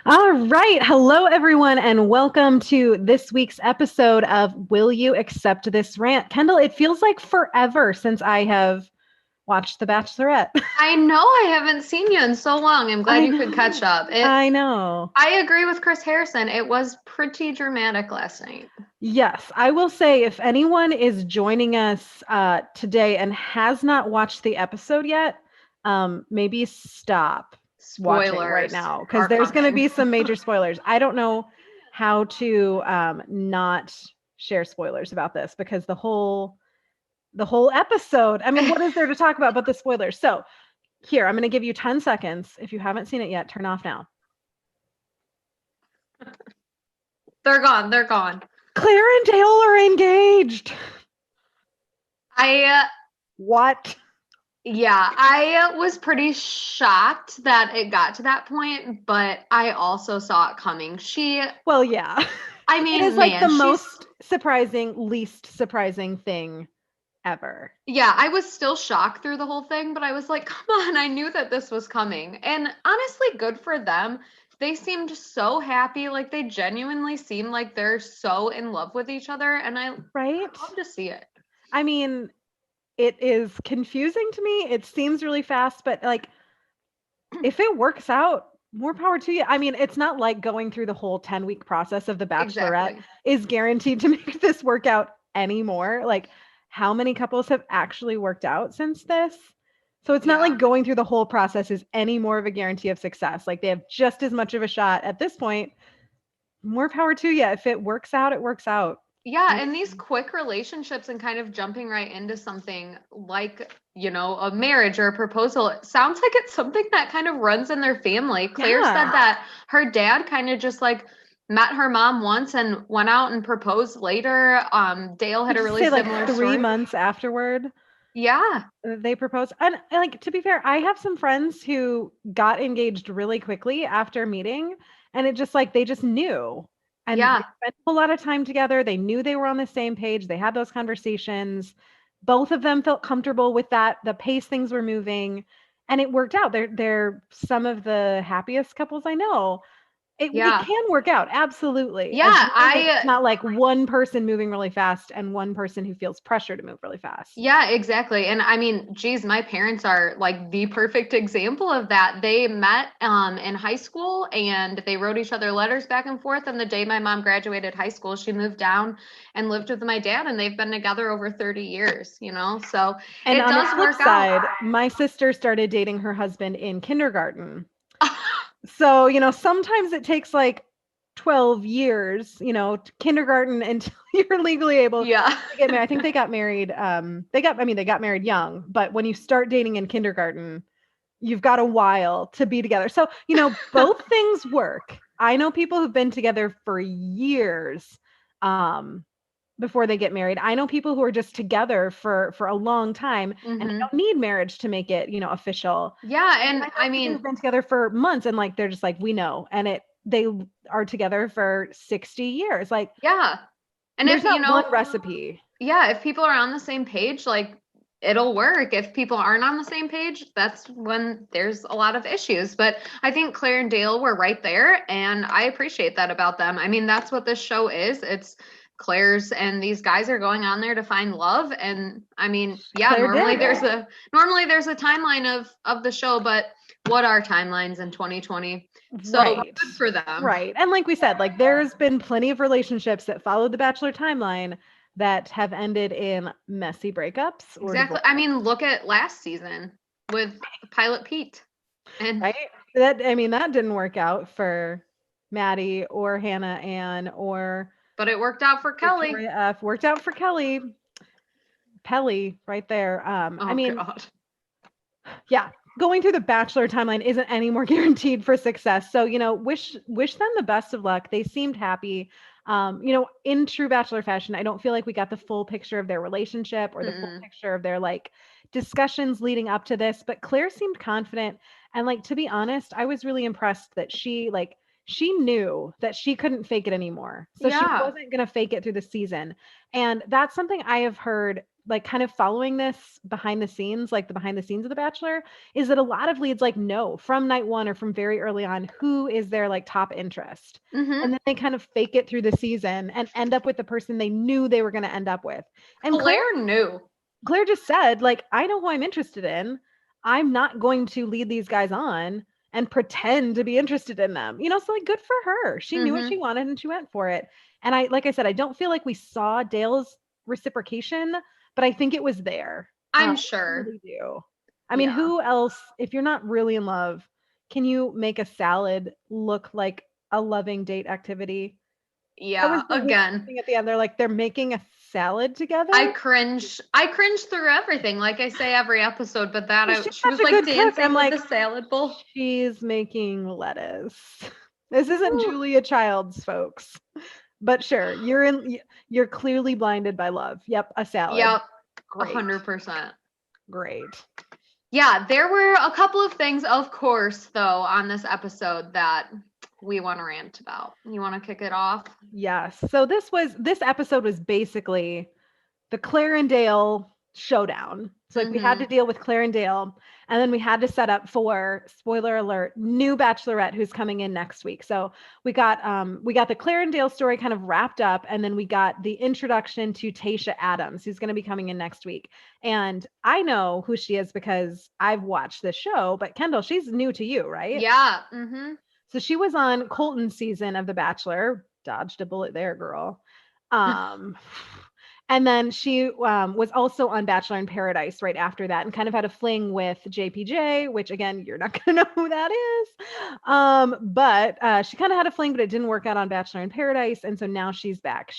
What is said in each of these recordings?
All right. Hello, everyone, and welcome to this week's episode of Will You Accept This Rant? Kendall, it feels like forever since I have watched The Bachelorette. I know I haven't seen you in so long. I'm glad I you could catch know. up. I know. I agree with Chris Harrison. It was pretty dramatic last night. Yes, I will say if anyone is joining us today and has not watched the episode yet, maybe stop watching right Spoilers now because are there's going to coming. be some major spoilers. I don't know how to not share spoilers about this because the whole episode, I mean, what is there to talk about but the spoilers? So here, I'm going to give you 10 seconds. If you haven't seen it yet, turn off now. They're gone. They're gone. Claire and Dale are engaged. I What? I was pretty shocked that it got to that point, but I also saw it coming. Well, yeah. I It mean, is like the man, most surprising, least surprising thing ever. yeah, I was still shocked through the whole thing, but I was like, come on, I knew that this was coming. And honestly, good for them. They seemed so happy, like they genuinely seem like they're so in love with each other, and I Right? love to see it. I mean, it is confusing to me. It seems really fast, but like if it works out, more power to you. I mean, it's not like going through the whole 10-week process of The Bachelorette Exactly. is guaranteed to make this work out anymore. Like, how many couples have actually worked out since this? So it's not Yeah. like going through the whole process is any more of a guarantee of success. Like, they have just as much of a shot at this point. More power to you. If it works out, it works out. Yeah, and these quick relationships and kind of jumping right into something like, a marriage or a proposal, it sounds like it's something that kind of runs in their family. Claire said Yeah. that her dad kind of just like met her mom once and went out and proposed later. Dale had Did a you really say like similar 3 months afterward Yeah. they proposed? And like, to be fair, I have some friends who got engaged really quickly after meeting, and it just like they just knew. And they Yeah. spent a lot of time together. They knew they were on the same page. They had those conversations. Both of them felt comfortable with that, the pace things were moving, and it worked out. They're some of the happiest couples I know. It Yeah. can work out, absolutely, Yeah, as long as it's I not like one person moving really fast and one person who feels pressure to move really fast. Yeah, exactly. And I mean, geez, my parents are like the perfect example of that. They met in high school and they wrote each other letters back and forth. And the day my mom graduated high school, she moved down and lived with my dad, and they've been together over 30 years. So And it on the does flip work out. side, my sister started dating her husband in kindergarten. So, sometimes it takes like 12 years, kindergarten until you're legally able Yeah. to get married. I think they got married. They got married young, but when you start dating in kindergarten, you've got a while to be together. So, both things work. I know people who've been together for years before they get married. I know people who are just together for a long time and they Hmm. don't need marriage to make it, official. Yeah, And and I know I people mean, who've been together for months and like they're just like, we know. And they are together for 60 years. Like yeah. And there's if not one recipe. yeah, if people are on the same page, like it'll work. If people aren't on the same page, that's when there's a lot of issues. But I think Claire and Dale were right there, and I appreciate that about them. I mean, that's what this show is. It's Claire's and these guys are going on there to find love. And I mean, yeah, Claire normally did. there's a timeline of the show, but what are timelines in 2020? So Right. good for them. Right. And like we said, like there's been plenty of relationships that followed the Bachelor timeline that have ended in messy breakups or Exactly. divorce. I mean, look at last season with Pilot Pete. And Right? That didn't work out for Maddie or Hannah Ann or but it worked out for Kelly. Victoria F. Worked out for Kelly. Pelly right there. Oh God. Yeah, going through the Bachelor timeline isn't any more guaranteed for success. So, wish them the best of luck. They seemed happy. In true Bachelor fashion, I don't feel like we got the full picture of their relationship or the full Mm-mm. picture of their like discussions leading up to this, but Claire seemed confident. And like, to be honest, I was really impressed that she knew that she couldn't fake it anymore. So she Yeah. wasn't going to fake it through the season. And that's something I have heard like kind of following this behind the scenes, like the behind the scenes of The Bachelor, is that a lot of leads like know from night one or from very early on who is their like top interest. Mm-hmm. And then they kind of fake it through the season and end up with the person they knew they were going to end up with. And Claire knew. Claire just said, like, I know who I'm interested in. I'm not going to lead these guys on and pretend to be interested in them. So like good for her. She knew what Mm-hmm. she wanted and she went for it. And like I said, I don't feel like we saw Dale's reciprocation, but I think it was there. I'm I sure. really do. I mean, Yeah. who else, if you're not really in love, can you make a salad look like a loving date activity? That was Yeah. the weirdest Again, thing at the end. They're like, they're making a salad together. I cringe through everything, like I say every episode, but Well, she's she was such a like good cook. dancing I'm with like, the salad bowl. she's making lettuce. This isn't Ooh. Julia Childs, folks. But sure, you're clearly blinded by love. Yep, a salad. Yep. Great. 100%. Great. Yeah, there were a couple of things, of course, though, on this episode that we want to rant about. You want to kick it off? Yes. So this episode was basically the Claire and Dale showdown. So like we had to deal with Claire and Dale, and then we had to set up for, spoiler alert, new Bachelorette who's coming in next week. So we got the Claire and Dale story kind of wrapped up, and then we got the introduction to Tayshia Adams, who's going to be coming in next week. And I know who she is because I've watched this show, but Kendall, she's new to you, right? Yeah. Mm-hmm. So she was on Colton's season of The Bachelor. Dodged a bullet there, girl. And then she was also on Bachelor in Paradise right after that and kind of had a fling with JPJ, which again, you're not going to know who that is. But she kind of had a fling, but it didn't work out on Bachelor in Paradise. And so now she's back.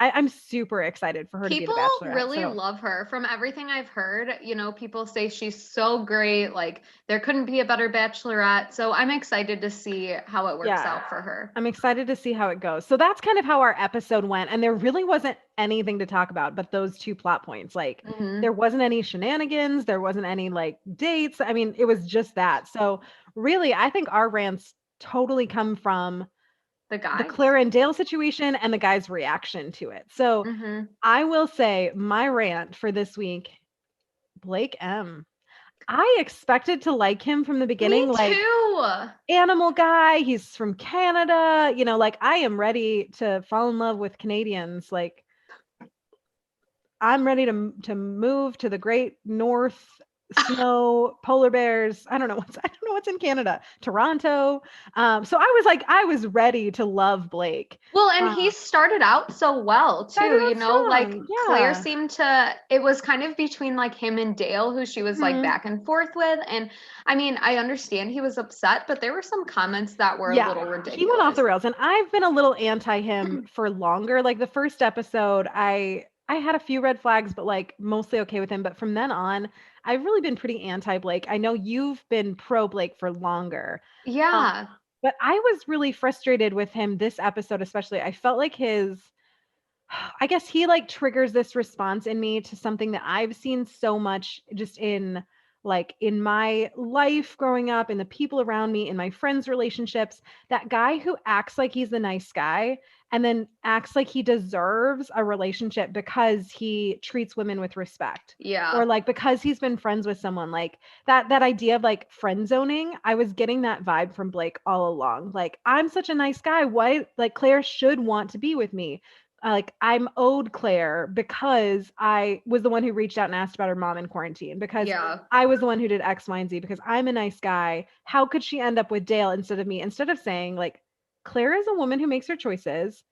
I'm super excited for her to be the People Bachelorette. really love her. From everything I've heard, people say she's so great. Like, there couldn't be a better Bachelorette. So I'm excited to see how it works out for her. I'm excited to see how it goes. So that's kind of how our episode went. And there really wasn't anything to talk about but those two plot points. Like, there wasn't any shenanigans. There wasn't any like dates. I mean, it was just that. So really, I think our rants totally come from the Claire and Dale situation and the guy's reaction to it. So I will say my rant for this week, Blake M. I expected to like him from the beginning. Me like too. Animal guy. He's from Canada. Like I am ready to fall in love with Canadians. Like I'm ready to move to the great north, snow, polar bears. I don't know what's in Canada. Toronto. So I was ready to love Blake. Well, and he started out so well too, like Claire seemed to, it was kind of between like him and Dale, who she was like back and forth with. And I mean, I understand he was upset, but there were some comments that were a little ridiculous. He went off the rails, and I've been a little anti him for longer. Like the first episode, I had a few red flags, but like mostly okay with him. But from then on, I've really been pretty anti Blake. I know you've been pro Blake for longer. Yeah. But I was really frustrated with him this episode, especially. I felt like I guess he like triggers this response in me to something that I've seen so much just in my life growing up, in the people around me, in my friends' relationships, that guy who acts like he's the nice guy and then acts like he deserves a relationship because he treats women with respect. Yeah. Or like because he's been friends with someone. Like that idea of like friend zoning, I was getting that vibe from Blake all along. Like, I'm such a nice guy. Why, like, Claire should want to be with me. Like I'm owed Claire because I was the one who reached out and asked about her mom in quarantine, because I was the one who did X, Y, and Z, because I'm a nice guy. How could she end up with Dale instead of me? Instead of saying like, Claire is a woman who makes her choices.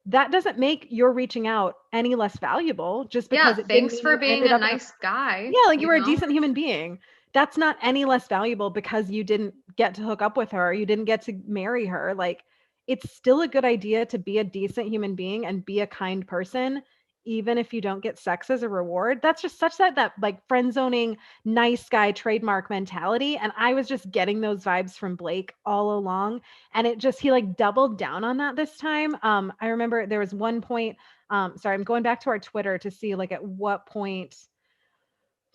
That doesn't make your reaching out any less valuable just because thanks for being a nice guy. Yeah, like you were a decent human being. That's not any less valuable because you didn't get to hook up with her. You didn't get to marry her. Like, it's still a good idea to be a decent human being and be a kind person, even if you don't get sex as a reward. That's just such that like friend zoning, nice guy trademark mentality. And I was just getting those vibes from Blake all along. And he like doubled down on that this time. I remember there was one point, sorry, I'm going back to our Twitter to see like at what point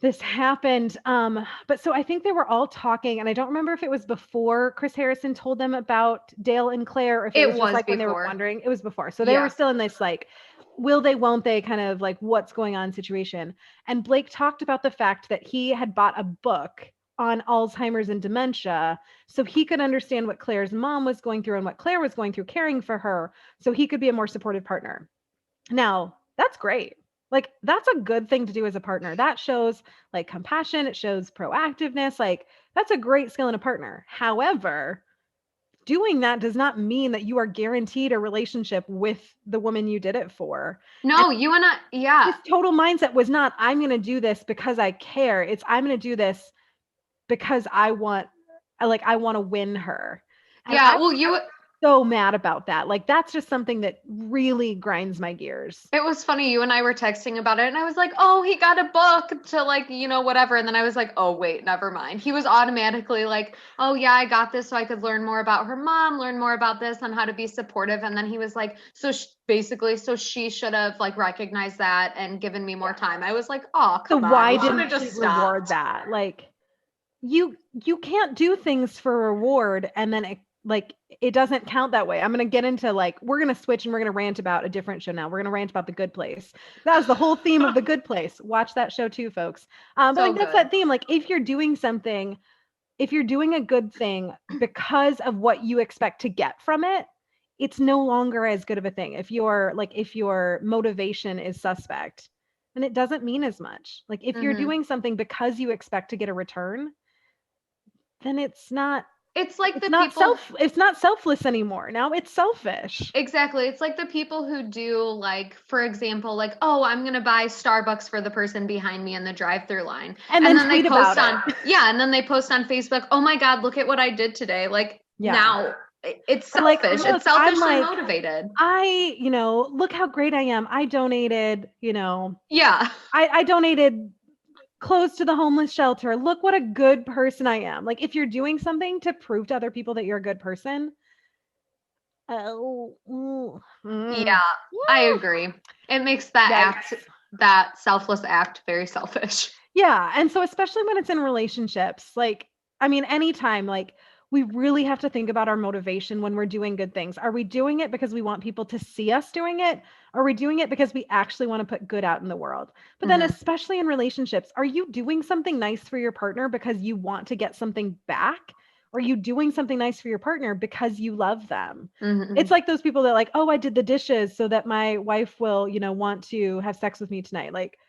this happened. But so I think they were all talking, and I don't remember if it was before Chris Harrison told them about Dale and Claire, or if it It was just was like when they were before. wondering. It was before. So they were Yeah. still in this like, will they, won't they kind of like what's going on situation. And Blake talked about the fact that he had bought a book on Alzheimer's and dementia so he could understand what Claire's mom was going through and what Claire was going through caring for her so he could be a more supportive partner. Now, that's great. Like, that's a good thing to do as a partner. That shows like compassion, it shows proactiveness. Like, that's a great skill in a partner. However, doing that does not mean that you are guaranteed a relationship with the woman you did it for. And No, you and I, yeah. his total mindset was not, I'm going to do this because I care. It's, I'm going to do this because I want to win her. And Yeah, well, you so mad about that. Like, that's just something that really grinds my gears. it was funny, you and I were texting about it, and I was like, oh, he got a book to like, whatever. And then I was like, oh, wait, never mind. He was automatically like, oh, yeah, I got this so I could learn more about her mom, learn more about this and how to be supportive. And then he was like, so basically, so she should have like recognized that and given me more time. I was like, oh, So come on. why You should didn't have she just reward stopped. that? Like, you can't do things for reward and then it doesn't count that way. I'm going to get into like, we're going to switch and we're going to rant about a different show now. We're going to rant about The Good Place. That was the whole theme of The Good Place. Watch that show too, folks. But So like, that's good. that theme. Like, if you're doing something, if you're doing a good thing because of what you expect to get from it, it's no longer as good of a thing. If your motivation is suspect, then it doesn't mean as much. Like, if you're Hmm. doing something because you expect to get a return, then It's like the people. it's not selfless anymore. Now it's selfish. Exactly. It's like the people who do, like, for example, like, oh, I'm going to buy Starbucks for the person behind me in the drive-through line. And And then then they tweet about post on, it. yeah, and then they post on Facebook, oh my God, look at what I did today. Like, Yeah. now it's Or like, selfish. It's look, I'm selfishly like, motivated. look how great I am. I donated, Yeah. I donated clothes to the homeless shelter. Look what a good person I am. Like, if you're doing something to prove to other people that you're a good person, oh, Yeah, I agree. It makes yikes. that selfless act very selfish. Yeah. And so, especially when it's in relationships, like, I mean, anytime, like, we really have to think about our motivation when we're doing good things. Are we doing it because we want people to see us doing it? Or are we doing it because we actually want to put good out in the world? But then, Hmm. especially in relationships, are you doing something nice for your partner because you want to get something back? Or are you doing something nice for your partner because you love them? It's Hmm. like those people that, like, oh, I did the dishes so that my wife will, want to have sex with me tonight. Like,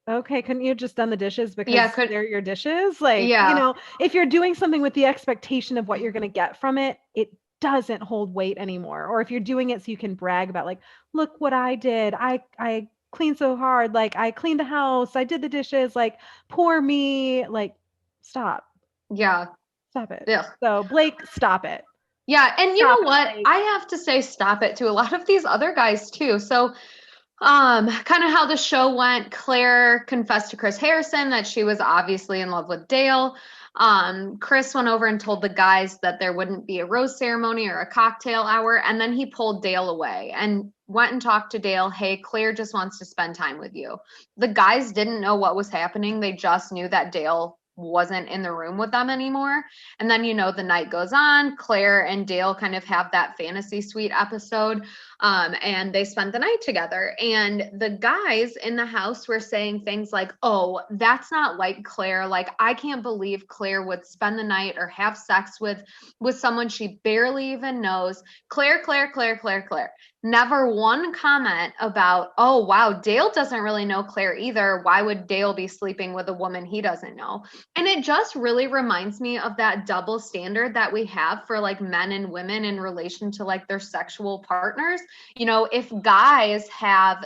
okay, couldn't you have just done the dishes Yeah, because could, they're your dishes? Like, yeah. if you're doing something with the expectation of what you're going to get from it, it doesn't hold weight anymore. Or if you're doing it so you can brag about, like, look what I did. I cleaned so hard. Like, I cleaned the house. I did the dishes. Like, poor me. Like, stop. Yeah. Stop it. Yeah. So, Blake, stop it. Yeah, and you Stop know it, what? Blake. I have to say stop it to a lot of these other guys too. So, kind of how the show went, Claire confessed to Chris Harrison that she was obviously in love with Dale. Chris went over and told the guys that there wouldn't be a rose ceremony or a cocktail hour, and then he pulled Dale away and went and talked to Dale. Hey, Claire just wants to spend time with you. The guys didn't know what was happening. They just knew that Dale wasn't in the room with them anymore. And then, the night goes on. Claire and Dale kind of have that fantasy suite episode. And they spent the night together. And the guys in the house were saying things like, oh, that's not like Claire. Like, I can't believe Claire would spend the night or have sex with someone she barely even knows. Claire, Claire, Claire, Claire, Claire. Never one comment about, oh, wow, Dale doesn't really know Claire either. Why would Dale be sleeping with a woman he doesn't know? And it just really reminds me of that double standard that we have for like men and women in relation to like their sexual partners. If guys have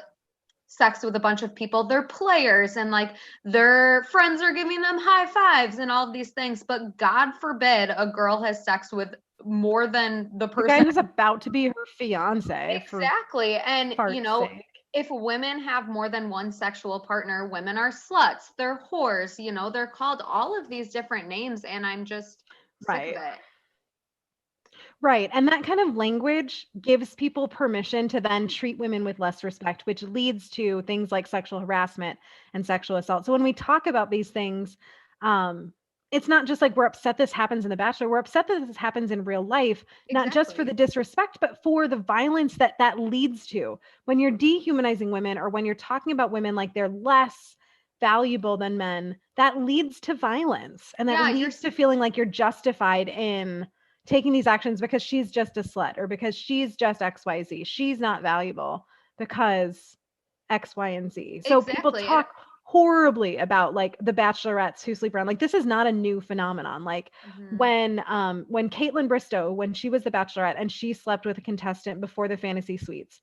sex with a bunch of people, they're players and like their friends are giving them high fives and all of these things. But God forbid a girl has sex with more than the The guy person. who's about to be her fiance, for Exactly. And, fart's sake. if women have more than one sexual partner, women are sluts, they're whores, they're called all of these different names. And I'm just sick of Right. it. Right. And that kind of language gives people permission to then treat women with less respect, which leads to things like sexual harassment and sexual assault. So when we talk about these things, it's not just like we're upset this happens in The Bachelor. We're upset that this happens in real life, not just for Exactly. the disrespect, but for the violence that that leads to. When you're dehumanizing women or when you're talking about women like they're less valuable than men, that leads to violence and that Yeah, you're leads to feeling like you're justified in taking these actions because she's just a slut or because she's just XYZ. She's not valuable because X, Y, and Z. So people exactly. And talk horribly about like the bachelorettes who sleep around. Like this is not a new phenomenon. Like mhm. when Caitlin Bristow, when she was the bachelorette and she slept with a contestant before the fantasy suites,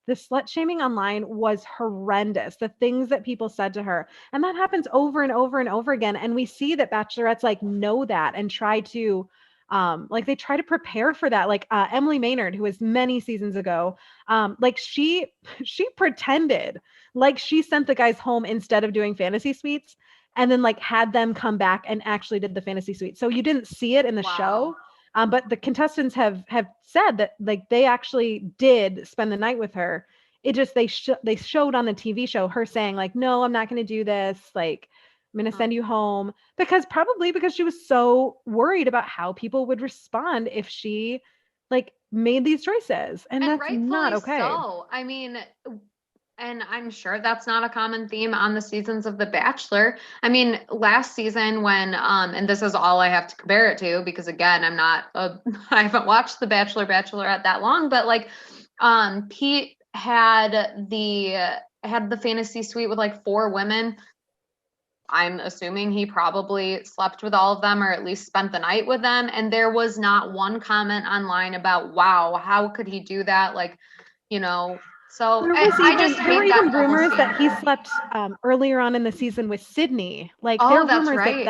the slut shaming online was horrendous. The things that people said to her. And that happens over and over and over again. And we see that bachelorettes like know that and try to like they try to prepare for that. Like Emily Maynard, who was many seasons ago, like she pretended like she sent the guys home instead of doing fantasy suites and then like had them come back and actually did the fantasy suite. So you didn't see it in the Wow. show, but the contestants have said that like they actually did spend the night with her. It just they showed on the TV show her saying like, no, I'm not going to do this. Like, I'm going to send you home probably because she was so worried about how people would respond if she like made these choices, and And that's not rightfully okay. so. I mean, and I'm sure that's not a common theme on the seasons of The Bachelor. I mean, last season when and this is all I have to compare it to because again, I'm not a I haven't watched The Bachelor Bachelorette that long, but like Pete had the fantasy suite with like four women. I'm assuming he probably slept with all of them or at least spent the night with them. And there was not one comment online about, wow, how could he do that? Like, you know, so I just There were hate even that double rumors that he standard. slept earlier on in the season with Sydney. Like there Oh, are that's rumors that right.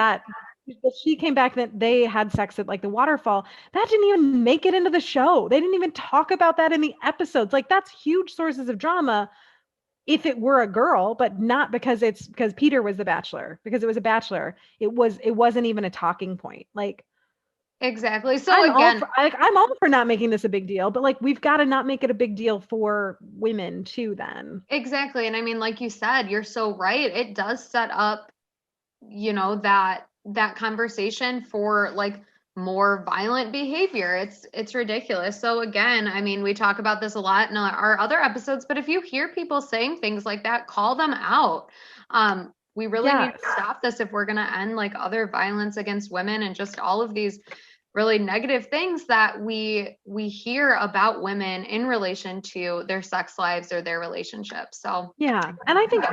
that she came back that they had sex at like the waterfall. That didn't even make it into the show. They didn't even talk about that in the episodes. Like that's huge sources of drama if it were a girl, but not because it's because Peter was the bachelor, because it was a bachelor. It wasn't even a talking point. Like Exactly. So again, I'm all for not making this a big deal, but like we've got to not make it a big deal for women too then. exactly. And I mean, like you said, you're so right. It does set up, that conversation for like more violent behavior. It's ridiculous. So again, I mean, we talk about this a lot in our other episodes, but if you hear people saying things like that, call them out. We really need Yes. to stop this if we're going to end like other violence against women and just all of these really negative things that we hear about women in relation to their sex lives or their relationships. So Yeah. And I think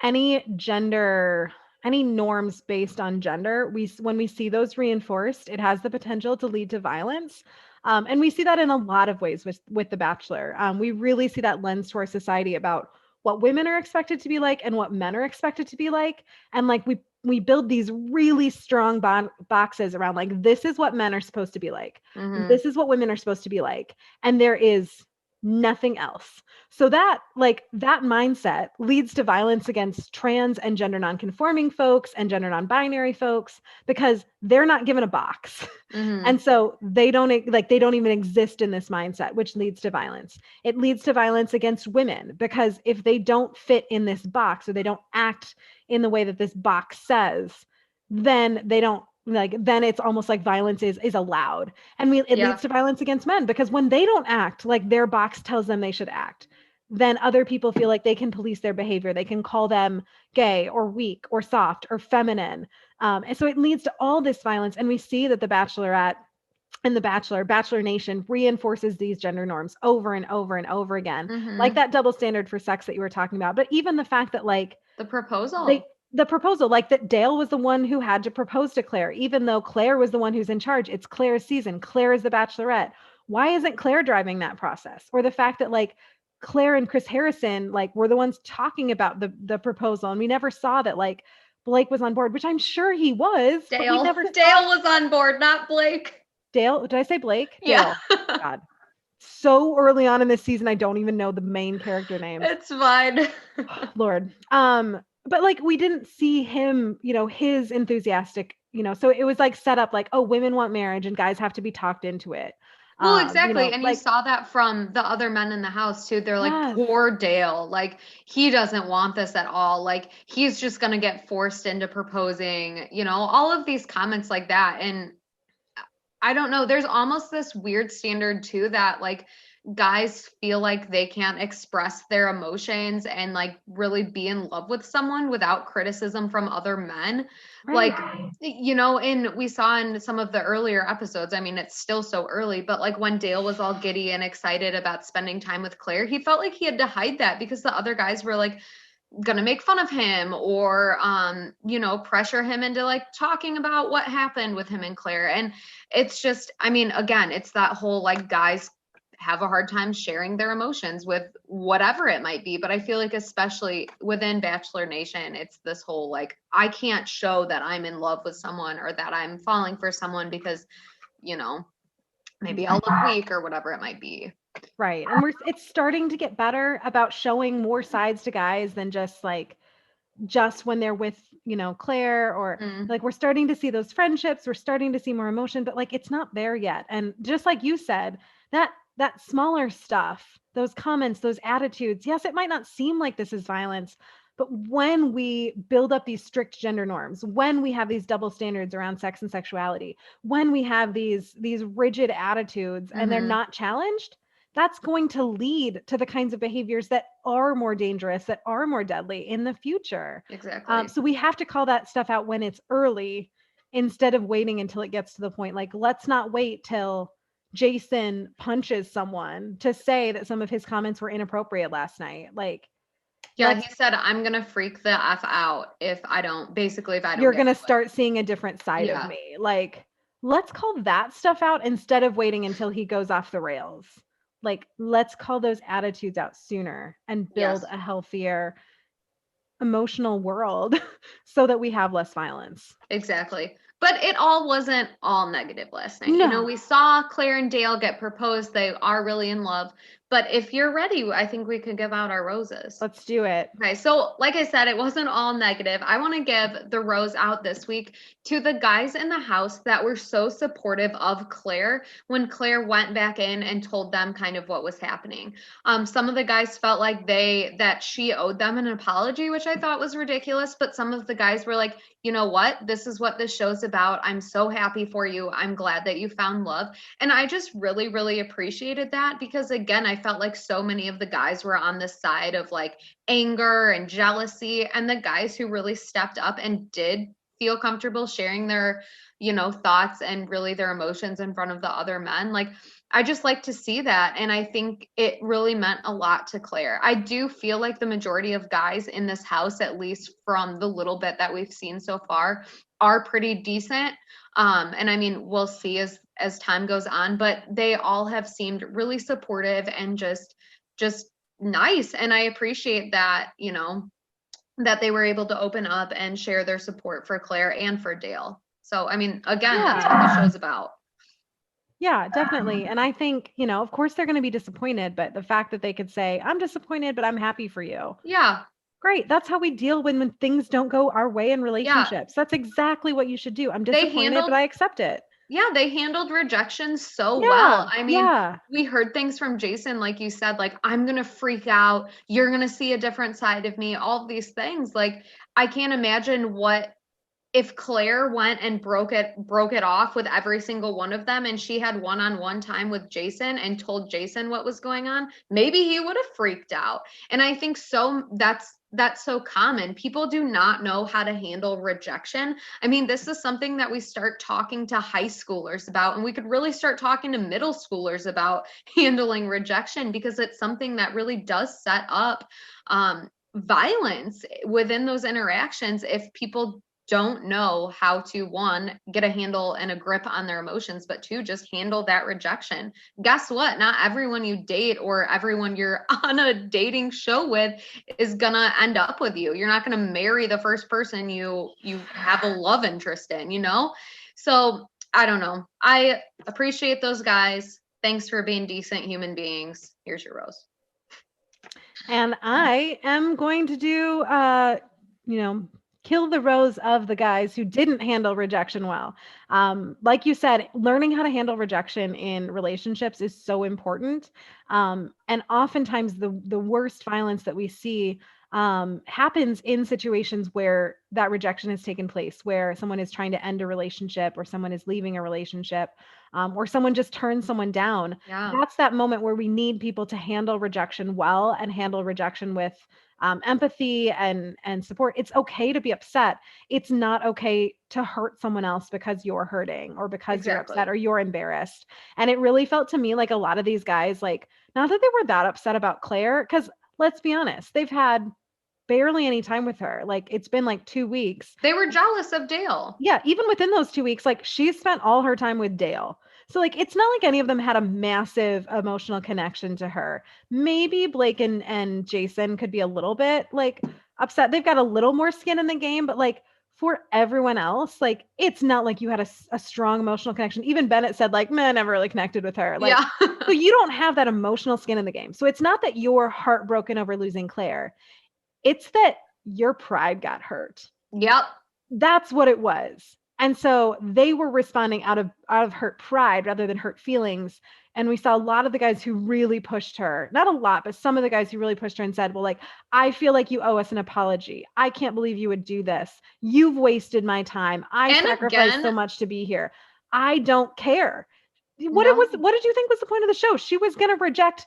any gender any norms based on gender, when we see those reinforced, it has the potential to lead to violence. And we see that in a lot of ways with The Bachelor. We really see that lens to our society about what women are expected to be like and what men are expected to be like. And like we build these really strong boxes around like this is what men are supposed to be like. mhm. This is what women are supposed to be like. And there is nothing else. So that mindset leads to violence against trans and gender nonconforming folks and gender non-binary folks because they're not given a box. Mhm. And so they don't even exist in this mindset, which leads to violence. It leads to violence against women because if they don't fit in this box or they don't act in the way that this box says, then they don't like then it's almost like violence is allowed. And it Yeah. leads to violence against men because when they don't act like their box tells them they should act, then other people feel like they can police their behavior. They can call them gay or weak or soft or feminine. And so it leads to all this violence. And we see that The Bachelorette and The Bachelor Nation reinforces these gender norms over and over and over again, like Mhm. that double standard for sex that you were talking about. But even the fact that like The they proposal. the proposal, like that Dale was the one who had to propose to Claire, even though Claire was the one who's in charge. It's Claire's season. Claire is the Bachelorette. Why isn't Claire driving that process? Or the fact that like Claire and Chris Harrison like were the ones talking about the proposal, and we never saw that like Blake was on board, which I'm sure he was, but we Dale. never saw Dale was on board, not Blake. Dale. Did I say Blake? Yeah. Dale. God. So early on in this season, I don't even know the main character names. It's fine. Lord. But like we didn't see him, his enthusiastic so it was like set up like, oh, women want marriage and guys have to be talked into it. Well, exactly. And you Like, saw that from the other men in the house too. They're like, yes, poor Dale. Like, he doesn't want this at all. Like, he's just going to get forced into proposing, all of these comments like that. And I don't know. There's almost this weird standard too that like guys feel like they can't express their emotions and like really be in love with someone without criticism from other men. right. Like, and we saw in some of the earlier episodes, I mean, it's still so early, but like when Dale was all giddy and excited about spending time with Claire, he felt like he had to hide that because the other guys were like, gonna make fun of him or pressure him into like talking about what happened with him and Claire. And it's just, I mean, again, it's that whole like guys have a hard time sharing their emotions with whatever it might be. But I feel like especially within Bachelor Nation, it's this whole like, I can't show that I'm in love with someone or that I'm falling for someone because maybe I'll look weak or whatever it might be. Right. And it's starting to get better about showing more sides to guys than just when they're with, Claire, or like we're starting to see those friendships, we're starting to see more emotion, but like it's not there yet. And just like you said, that smaller stuff, those comments, those attitudes, yes, it might not seem like this is violence, but when we build up these strict gender norms, when we have these double standards around sex and sexuality, when we have these rigid attitudes and they're not challenged, that's going to lead to the kinds of behaviors that are more dangerous, that are more deadly in the future. Exactly. So we have to call that stuff out when it's early instead of waiting until it gets to the point. Like, let's not wait till Jason punches someone to say that some of his comments were inappropriate last night. Like, yeah, he said, I'm going to freak the F out if I don't you're going to start seeing a different side of me. Like, let's call that stuff out instead of waiting until he goes off the rails. Like, let's call those attitudes out sooner and build a healthier emotional world so that we have less violence. Exactly. But it all wasn't all negative last night. No. We saw Claire and Dale get proposed. They are really in love. But if you're ready, I think we could give out our roses. Let's do it. Okay, so like I said, it wasn't all negative. I want to give the rose out this week to the guys in the house that were so supportive of Claire when Claire went back in and told them kind of what was happening. Some of the guys felt like that she owed them an apology, which I thought was ridiculous. But some of the guys were like, you know what? This is what this show's about. I'm so happy for you. I'm glad that you found love. And I just really, really appreciated that because, again, I felt like so many of the guys were on the side of like anger and jealousy. And the guys who really stepped up and did feel comfortable sharing their, thoughts and really their emotions in front of the other men. Like, I just like to see that. And I think it really meant a lot to Claire. I do feel like the majority of guys in this house, at least from the little bit that we've seen so far, are pretty decent. And I mean, we'll see as time goes on, but they all have seemed really supportive and just nice. And I appreciate that, that they were able to open up and share their support for Claire and for Dale. So, I mean, again, that's what the show's about. Yeah, definitely. And I think, of course they're going to be disappointed, but the fact that they could say, I'm disappointed, but I'm happy for you. Yeah. Great. That's how we deal when things don't go our way in relationships. Yeah. That's exactly what you should do. I'm disappointed, but I accept it. Yeah, they handled rejection so well. I mean, we heard things from Jason, like you said, like, I'm going to freak out. You're going to see a different side of me, all of these things. Like, I can't imagine what if Claire went and broke it off with every single one of them and she had one-on-one time with Jason and told Jason what was going on, maybe he would have freaked out. And I think that's so common. People do not know how to handle rejection. I mean, this is something that we start talking to high schoolers about, and we could really start talking to middle schoolers about handling rejection because it's something that really does set up violence within those interactions if people don't know how to, one, get a handle and a grip on their emotions, but two, just handle that rejection. Guess what? Not everyone you date or everyone you're on a dating show with is gonna end up with you. You're not gonna marry the first person you have a love interest in, So I don't know. I appreciate those guys. Thanks for being decent human beings. Here's your rose. And I am going to do, kill the rows of the guys who didn't handle rejection well. Like you said, learning how to handle rejection in relationships is so important. And oftentimes the worst violence that we see happens in situations where that rejection has taken place, where someone is trying to end a relationship or someone is leaving a relationship, or someone just turns someone down. Yeah. That's that moment where we need people to handle rejection well and handle rejection with empathy and support. It's okay to be upset. It's not okay to hurt someone else because you're hurting or because you're upset or you're embarrassed. And it really felt to me like a lot of these guys, like, not that they were that upset about Claire, because let's be honest, they've had barely any time with her. Like, it's been like 2 weeks. They were jealous of Dale. Yeah, even within those 2 weeks, like, she spent all her time with Dale. So, like, it's not like any of them had a massive emotional connection to her. Maybe Blake and Jason could be a little bit like upset. They've got a little more skin in the game, but like for everyone else, like, it's not like you had a strong emotional connection. Even Bennett said, like, man, I never really connected with her. Like, Yeah. so you don't have that emotional skin in the game. So it's not that you're heartbroken over losing Claire. It's that your pride got hurt. Yep. That's what it was. And so they were responding out of hurt pride rather than hurt feelings. And we saw a lot of the guys who really pushed her, not a lot, but some of the guys who really pushed her and said, well, like, I feel like you owe us an apology. I can't believe you would do this. You've wasted my time. I sacrificed so much to be here. I don't care. What did you think was the point of the show? She was going to reject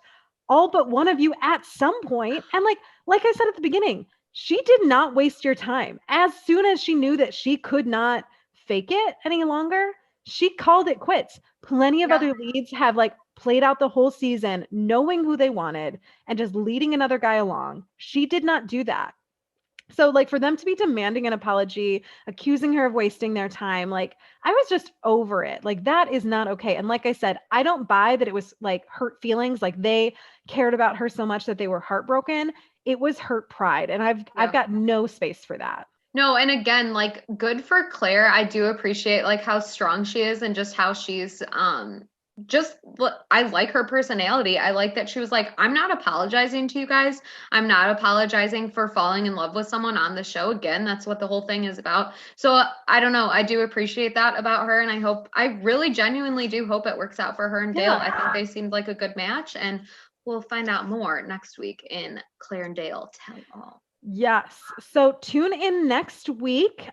all but one of you at some point. And like I said at the beginning, she did not waste your time. As soon as she knew that she could not fake it any longer, she called it quits. Plenty of other leads have like played out the whole season knowing who they wanted and just leading another guy along. She did not do that. So like for them to be demanding an apology, accusing her of wasting their time, like I was just over it. Like that is not okay. And like I said, I don't buy that it was like hurt feelings, like they cared about her so much that they were heartbroken. It was hurt pride, and I've got no space for that. No, and again, like good for Claire. I do appreciate like how strong she is and just how she's just I like her personality. I like that she was like, I'm not apologizing to you guys. I'm not apologizing for falling in love with someone on the show. Again, that's what the whole thing is about. So I don't know. I do appreciate that about her. And I really genuinely do hope it works out for her and Dale. I think they seemed like a good match, and we'll find out more next week in Claire and Dale Tell All. Yes. So tune in next week.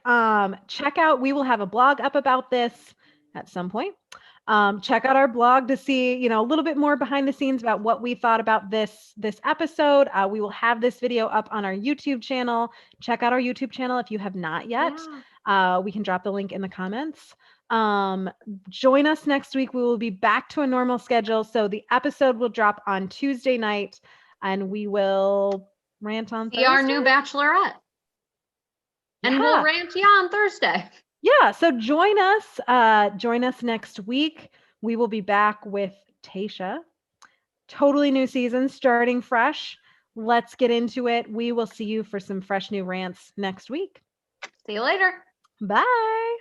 Check out, we will have a blog up about this at some point. Check out our blog to see, a little bit more behind the scenes about what we thought about this episode. We will have this video up on our YouTube channel. Check out our YouTube channel if you have not yet. We can drop the link in the comments. Join us next week. We will be back to a normal schedule. So the episode will drop on Tuesday night, and we will rant on Thursday. Our new Bachelorette. And we'll rant on Thursday. Yeah, so join us next week. We will be back with Tayshia. Totally new season, starting fresh. Let's get into it. We will see you for some fresh new rants next week. See you later. Bye.